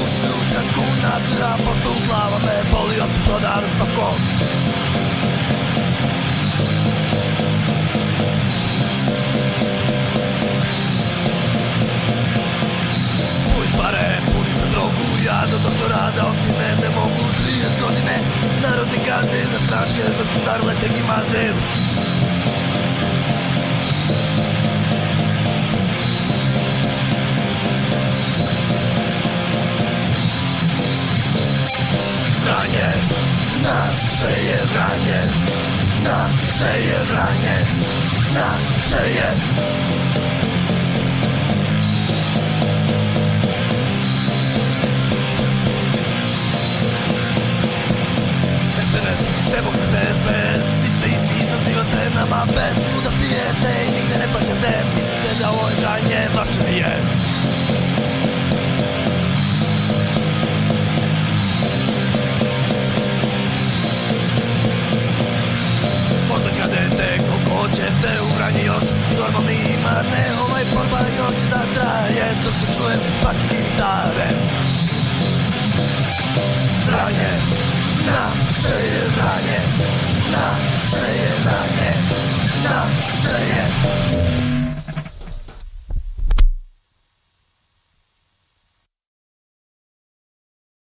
ušli u stranku, naš raport u glava me boli od prodaru stokom. Puni pare, puni sa drogu, ja do doktorada otinem, ne mogu 30 godine. Narodni gazil, na stračke, žrtve starlete gimazil. Vranje, naše je vranje, naše je vranje, naše je. SNS, demokrate, SBS, isti izazivate nama bez suda pijete i nigde ne plaćate, mislite da ovo je vranje, vaše je. Hoćete u Vranje još normalni ima, ne, ovaj borba još će da traje dok se čuje paki gitare. Vranje, naše je Vranje, naše je Vranje, naše je.